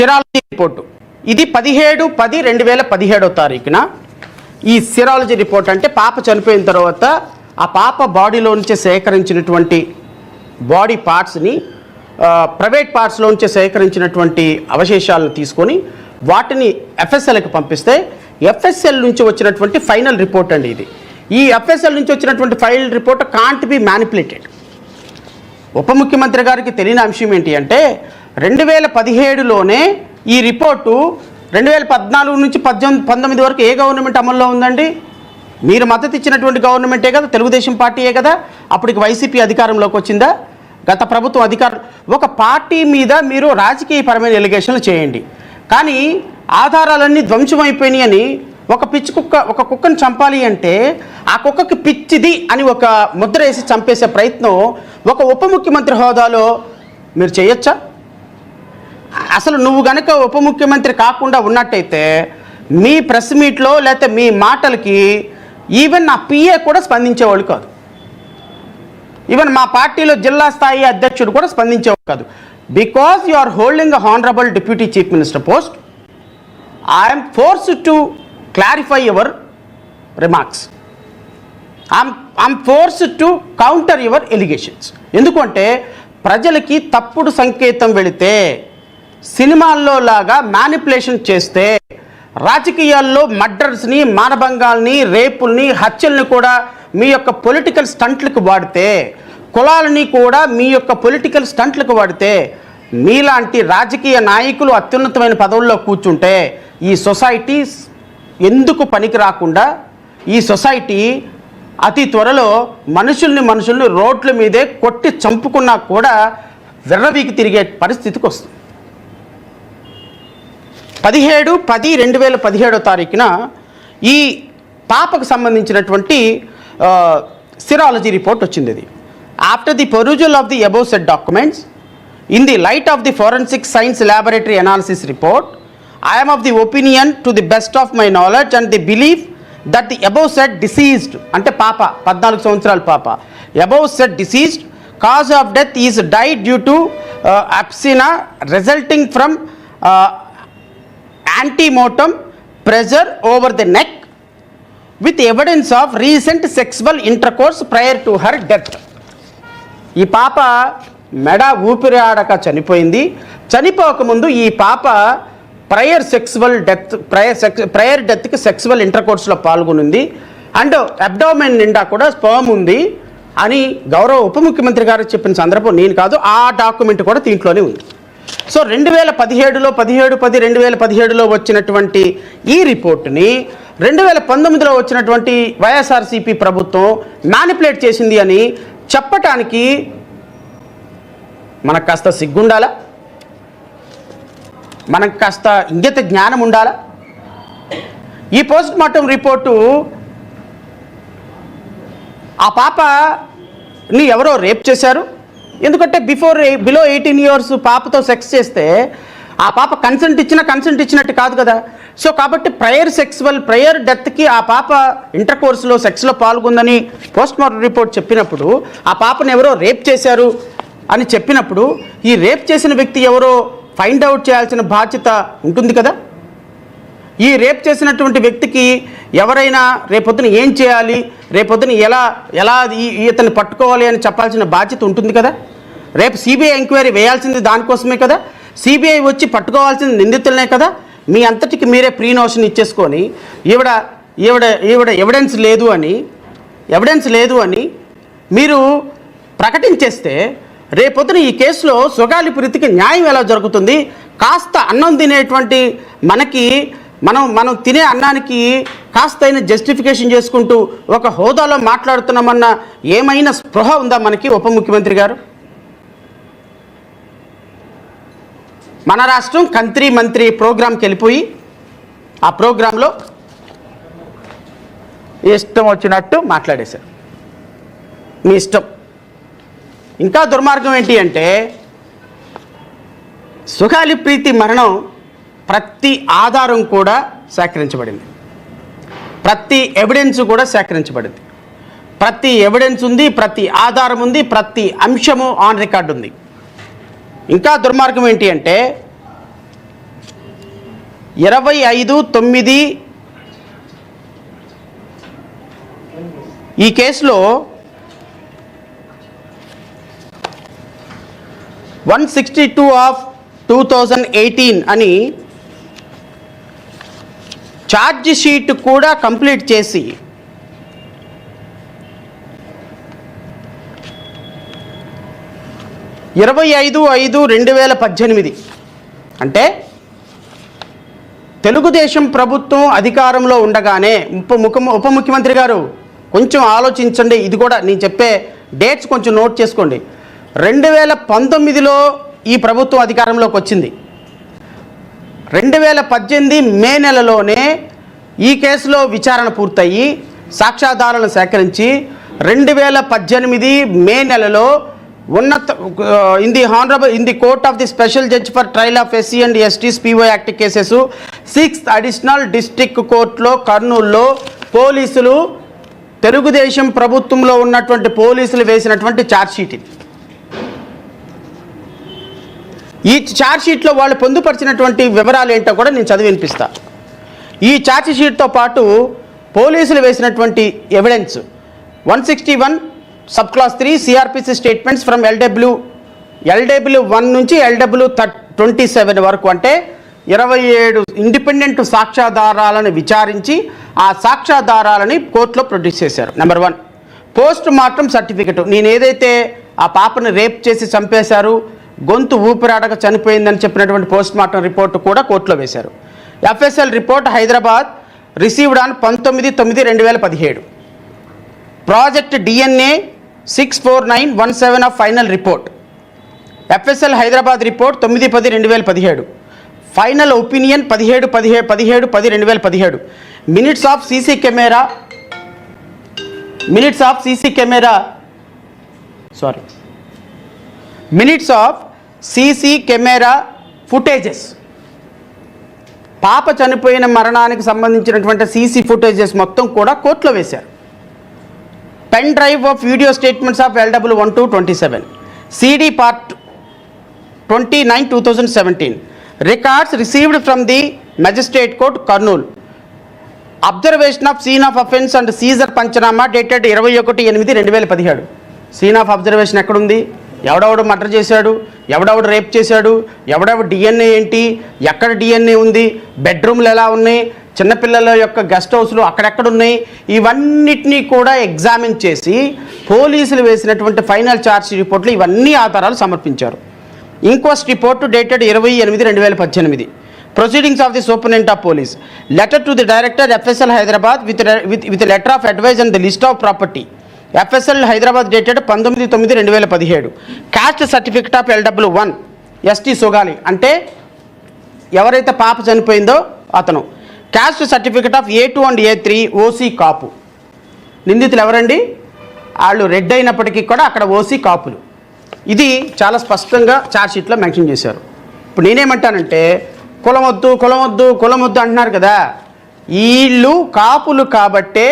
సిరాలజీ report. ఇది 17/10/2017 ఈ సిరాలజీ report అంటే పాప చనిపోయిన తర్వాత ఆ పాప బాడీలో నుంచి సేకరించినటువంటి బాడీ పార్ట్స్ని ప్రైవేట్ పార్ట్స్లో నుంచి సేకరించినటువంటి అవశేషాలను తీసుకొని వాటిని ఎఫ్ఎస్ఎల్కి పంపిస్తే ఎఫ్ఎస్ఎల్ నుంచి వచ్చినటువంటి ఫైనల్ రిపోర్ట్ అండి ఇది. ఈ ఎఫ్ఎస్ఎల్ నుంచి వచ్చినటువంటి final report can't be manipulated. ఉప ముఖ్యమంత్రి గారికి తెలియని అంశం ఏంటి అంటే 2017లోనే ఈ రిపోర్టు 2014 నుంచి 19 వరకు ఏ గవర్నమెంట్ అమల్లో ఉందండి? మీరు మద్దతు ఇచ్చినటువంటి గవర్నమెంటే కదా, తెలుగుదేశం పార్టీయే కదా. అప్పటికి వైసీపీ అధికారంలోకి వచ్చిందా? గత ప్రభుత్వం అధికారం. ఒక పార్టీ మీద మీరు రాజకీయపరమైన ఎలిగేషన్లు చేయండి, కానీ ఆధారాలన్నీ ధ్వంసమైపోయినాయి అని ఒక కుక్కను చంపాలి అంటే ఆ కుక్కకి పిచ్చిది అని ఒక ముద్ర వేసి చంపేసే ప్రయత్నం ఒక ఉప ముఖ్యమంత్రి హోదాలో మీరు చేయొచ్చా? అసలు నువ్వు గనక ఉప ముఖ్యమంత్రి కాకుండా ఉన్నట్టయితే మీ ప్రెస్ మీట్లో లేకపోతే మీ మాటలకి ఈవెన్ నా పిఏ కూడా స్పందించేవాళ్ళు కాదు. ఈవెన్ మా పార్టీలో జిల్లా స్థాయి అధ్యక్షుడు కూడా స్పందించేవాడు కాదు. Because you are holding a honourable deputy chief minister post, I'm forced to clarify your remarks. I'm forced to counter your allegations. ఎందుకంటే ప్రజలకి తప్పుడు సంకేతం వెళితే, సినిమాల్లో లాగా మ్యానిపులేషన్ చేస్తే, రాజకీయాల్లో మర్డర్స్ని, మానభంగాల్ని, రేపుల్ని, హత్యల్ని కూడా మీ యొక్క పొలిటికల్ స్టంట్లకు వాడితే, కులాలని కూడా మీ యొక్క పొలిటికల్ స్టంట్లకు వాడితే, మీలాంటి రాజకీయ నాయకులు అత్యున్నతమైన పదవుల్లో కూర్చుంటే ఈ సొసైటీ ఎందుకు పనికి రాకుండా ఈ సొసైటీ అతి త్వరలో మనుషుల్ని రోడ్ల మీదే కొట్టి చంపుకున్నా కూడా వెర్రవీకి తిరిగే పరిస్థితికి వస్తుంది. 17/10/2017 ఈ పాపకు సంబంధించినటువంటి సిరాలజీ రిపోర్ట్ వచ్చింది. ఇది after the perusal of the above said documents in the light of the forensic science laboratory analysis report, I am of the opinion to the best of my knowledge and the belief that the above said deceased అంటే పాప 14 సంవత్సరాల పాప above said deceased cause of death is died due to abscina resulting from antemortem pressure over the neck with evidence of recent sexual intercourse prior to her death. ఈ పాప మెడ ఊపిరి ఆడక చనిపోయింది. చనిపోకముందు ఈ పాప ప్రయర్ డెత్కి సెక్సువల్ ఇంటర్కోర్స్లో పాల్గొనింది అండ్ అబ్డోమెన్ నిండా కూడా sperm ఉంది అని గౌరవ ఉప ముఖ్యమంత్రి గారు చెప్పిన సందర్భం నేను కాదు, ఆ డాక్యుమెంట్ కూడా దీంట్లోనే ఉంది. సో 2017లో వచ్చినటువంటి ఈ రిపోర్టుని 2019లో వచ్చినటువంటి వైఎస్ఆర్సీపీ ప్రభుత్వం మ్యానిపులేట్ చేసింది అని చెప్పటానికి మనకు కాస్త సిగ్గుండాలా? మనకు కాస్త ఇంగిత జ్ఞానం ఉండాలా? ఈ పోస్ట్ మార్టం రిపోర్టు ఆ పాపని ఎవరో రేప్ చేశారు. ఎందుకంటే బిలో 18 years పాపతో సెక్స్ చేస్తే ఆ పాప కన్సెంట్ ఇచ్చినట్టు కాదు కదా. సో కాబట్టి ప్రయర్ డెత్కి ఆ పాప ఇంటర్కోర్స్లో సెక్స్లో పాల్గొందని పోస్ట్ మార్టం రిపోర్ట్ చెప్పినప్పుడు, ఆ పాపను ఎవరో రేప్ చేశారు అని చెప్పినప్పుడు ఈ రేప్ చేసిన వ్యక్తి ఎవరో ఫైండ్ అవుట్ చేయాల్సిన బాధ్యత ఉంటుంది కదా. ఈ రేప్ చేసినటువంటి వ్యక్తికి ఎవరైనా రేపొద్దున ఏం చేయాలి, రేపొద్దున ఎలా ఇతన్ని పట్టుకోవాలి అని చెప్పాల్సిన బాధ్యత ఉంటుంది కదా. రేపు సిబిఐ ఎంక్వైరీ వేయాల్సింది దానికోసమే కదా. సిబిఐ వచ్చి పట్టుకోవాల్సింది నిందితులనే కదా. మీ అంతటికి మీరే ప్రీనోషన్ ఇచ్చేసుకొని ఈవిడ ఎవిడెన్స్ లేదు అని మీరు ప్రకటించేస్తే రేపొద్దున ఈ కేసులో సుగాలిపురికి న్యాయం ఎలా జరుగుతుంది? కాస్త అన్నం తినేటువంటి మనకి మనం తినే అన్నానికి కాస్త అయిన జస్టిఫికేషన్ చేసుకుంటూ ఒక హోదాలో మాట్లాడుతున్నామన్న ఏమైనా స్పృహ ఉందా మనకి ఉప ముఖ్యమంత్రి గారు? మన రాష్ట్రం కంత్రి మంత్రి ప్రోగ్రాంకి వెళ్ళిపోయి ఆ ప్రోగ్రాంలో ఇష్టం వచ్చినట్టు మాట్లాడేశారు. మీ ఇష్టం. ఇంకా దుర్మార్గం ఏంటి అంటే సుగాలి ప్రీతి మరణం ప్రతి ఆధారం కూడా సేకరించబడింది, ప్రతి ఎవిడెన్స్ కూడా సేకరించబడింది, ప్రతి ఎవిడెన్స్ ఉంది, ప్రతి ఆధారం ఉంది, ప్రతి అంశము ఆన్ రికార్డు ఉంది. ఇంకా దుర్మార్గం ఏంటి అంటే 25/9 ఈ కేసులో 162/2018 అని ఛార్జ్ షీట్ కూడా కంప్లీట్ చేసి ఇరవై 25/5/2018 అంటే తెలుగుదేశం ప్రభుత్వం అధికారంలో ఉండగానే ఉప ముఖ్యమంత్రి గారు కొంచెం ఆలోచించండి, ఇది కూడా నేను చెప్పే డేట్స్ కొంచెం నోట్ చేసుకోండి. 2019లో ఈ ప్రభుత్వం అధికారంలోకి వచ్చింది. 2018 మే నెలలోనే ఈ కేసులో విచారణ పూర్తయి సాక్ష్యాధారాలను సేకరించి 2018 మే నెలలో in the court of the special judge for trial of SC and ST's PO Act cases 6th additional district court లో కర్నూలులో పోలీసులు తెలుగుదేశం ప్రభుత్వంలో ఉన్నటువంటి పోలీసులు వేసినటువంటి ఛార్జ్ షీట్ ఇది. ఈ ఛార్జ్ షీట్లో వాళ్ళు పొందుపరిచినటువంటి వివరాలు ఏంటో కూడా నేను చదివి వినిపిస్తా. ఈ ఛార్జ్ షీట్తో పాటు పోలీసులు వేసినటువంటి evidence 161 sub class 3 CrPC statements from LW1 నుంచి LW27 వరకు, అంటే 27 ఇండిపెండెంట్ సాక్ష్యాధారాలను విచారించి ఆ సాక్ష్యాధారాలని కోర్టులో ప్రొడ్యూస్ చేశారు. Number 1 post mortem certificate. నేను ఏదైతే ఆ పాపని రేప్ చేసి చంపేశారు, గొంతు ఊపిరాడక చనిపోయిందని చెప్పినటువంటి పోస్ట్ మార్టం రిపోర్టు కూడా కోర్టులో వేశారు. FSL report Hyderabad received on 19/9/2017. Project DNA 64917 of final report. FSL Hyderabad report 9/10/2017. Final opinion 17/10/2017. Minutes of CC camera footages. పాప చనిపోయిన మరణానికి సంబంధించినటువంటి సీసీ ఫుటేజెస్ మొత్తం కూడా కోర్టులో వేశారు. Pen drive of video statements of LW1-27 CD part 29 2017. Records received from the magistrate court Kurnool. Observation of scene of offence and seizure panchnama dated 21/8/2017. Scene of observation ఎక్కడుంది, ఎవడెవడు మర్డర్ చేశాడు, ఎవడెవడు రేప్ చేశాడు, ఎవడెవడు DNA ఏంటి, ఎక్కడ DNA ఉంది, బెడ్రూమ్లు ఎలా ఉన్నాయి, చిన్నపిల్లల యొక్క గెస్ట్ హౌస్లు అక్కడెక్కడున్నాయి, ఇవన్నిటినీ కూడా ఎగ్జామిన్ చేసి పోలీసులు వేసినటువంటి ఫైనల్ ఛార్జ్ రిపోర్ట్లు ఇవన్నీ ఆధారాలు సమర్పించారు. Inquest report dated 20/8/2018. Proceedings of the superintendent of police. Letter to the director FSL Hyderabad with letter of advise and the list of property. FSL Hyderabad dated 19/9/2017. Caste certificate of LW1 ST Sugali, అంటే ఎవరైతే పాప చనిపోయిందో అతను. Caste certificate of A2 and A3 OC Kapu. నిందితులు ఎవరండి, వాళ్ళు red అయినప్పటికీ కూడా అక్కడ OC కాపులు. ఇది చాలా స్పష్టంగా ఛార్జ్షీట్లో మెన్షన్ చేశారు. ఇప్పుడు నేనేమంటానంటే కులమొద్దు అంటున్నారు కదా, వీళ్ళు కాపులు కాబట్టే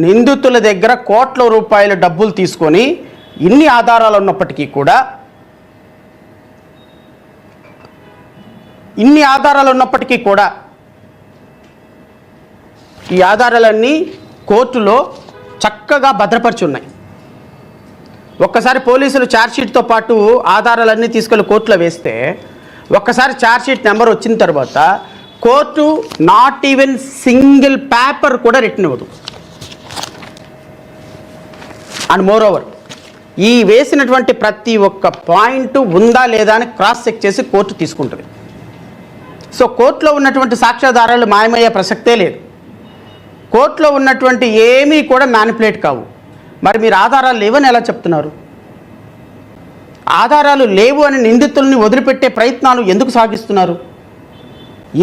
నిందితుల దగ్గర కోట్ల రూపాయల డబ్బులు తీసుకొని ఇన్ని ఆధారాలు ఉన్నప్పటికీ కూడా ఈ ఆధారాలన్నీ కోర్టులో చక్కగా భద్రపరిచి ఉన్నాయి. ఒక్కసారి పోలీసులు ఛార్జ్షీట్తో పాటు ఆధారాలన్నీ తీసుకెళ్ళి కోర్టులో వేస్తే ఒక్కసారి ఛార్జ్షీట్ నెంబర్ వచ్చిన తర్వాత court not even single paper కూడా రిటన్ ఇవ్వదు. అండ్ మోర్ ఓవర్ ఈ వేసినటువంటి ప్రతి ఒక్క పాయింట్ ఉందా లేదా అని క్రాస్ చెక్ చేసి కోర్టు తీసుకుంటుంది. సో కోర్టులో ఉన్నటువంటి సాక్ష్యాధారాలు మాయమయ్యే ప్రసక్తే లేదు. కోర్టులో ఉన్నటువంటి ఏమీ కూడా మ్యానిపులేట్ కావు. మరి మీరు ఆధారాలు లేవని ఎలా చెప్తున్నారు? ఆధారాలు లేవు అని నిందితుల్ని వదిలిపెట్టే ప్రయత్నాలు ఎందుకు సాగిస్తున్నారు?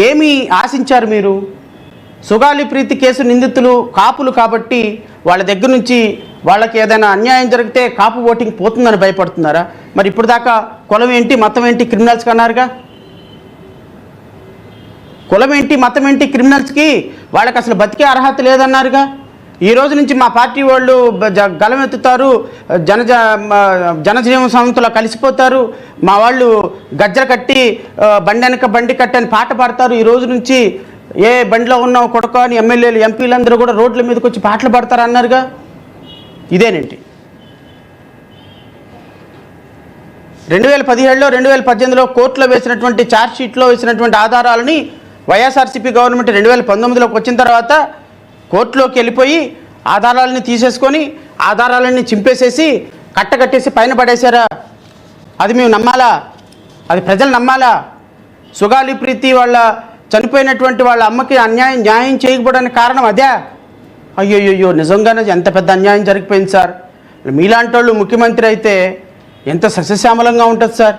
ఏమి ఆశించారు మీరు? సుగాలి ప్రీతి కేసు నిందితులు కాపులు కాబట్టి వాళ్ళ దగ్గర నుంచి వాళ్ళకి ఏదైనా అన్యాయం జరిగితే కాపు ఓటింగ్ పోతుందని భయపడుతున్నారా? మరి ఇప్పుడు దాకా కులం ఏంటి మతం ఏంటి క్రిమినల్స్కి అన్నారుగా. కులం ఏంటి మతం ఏంటి క్రిమినల్స్కి, వాళ్ళకి అసలు బతికే అర్హత లేదన్నారుగా. ఈ రోజు నుంచి మా పార్టీ వాళ్ళు గలమెత్తుతారు, జనజీవన సంస్థలో కలిసిపోతారు, మా వాళ్ళు గజ్జలు కట్టి బండి వెనక బండి కట్టి అని పాట పాడతారు. ఈ రోజు నుంచి ఏ బండిలో ఉన్నావు కొడుకు అని ఎమ్మెల్యేలు ఎంపీలందరూ కూడా రోడ్ల మీదకి వచ్చి పాటలు పాడతారు అన్నారుగా. ఇదేనండి 2017లో 2018లో కోర్టులో వేసినటువంటి ఛార్జ్షీట్లో వేసినటువంటి ఆధారాలని వైఎస్ఆర్సీపీ గవర్నమెంట్ 2019లోకి వచ్చిన తర్వాత కోర్టులోకి వెళ్ళిపోయి ఆధారాలని తీసేసుకొని ఆధారాలన్నీ చింపేసేసి కట్టకట్టేసి పైన పడేశారా? అది మేము నమ్మాలా? అది ప్రజలు నమ్మాలా? సుగాలి ప్రీతి వాళ్ళ చనిపోయినటువంటి వాళ్ళ అమ్మకి న్యాయం చేయకపోవడానికి కారణం అదే? అయ్యో నిజంగానే ఎంత పెద్ద అన్యాయం జరిగిపోయింది సార్. మీలాంటి వాళ్ళు ముఖ్యమంత్రి అయితే ఎంత సస్యశ్యామలంగా ఉంటుంది సార్.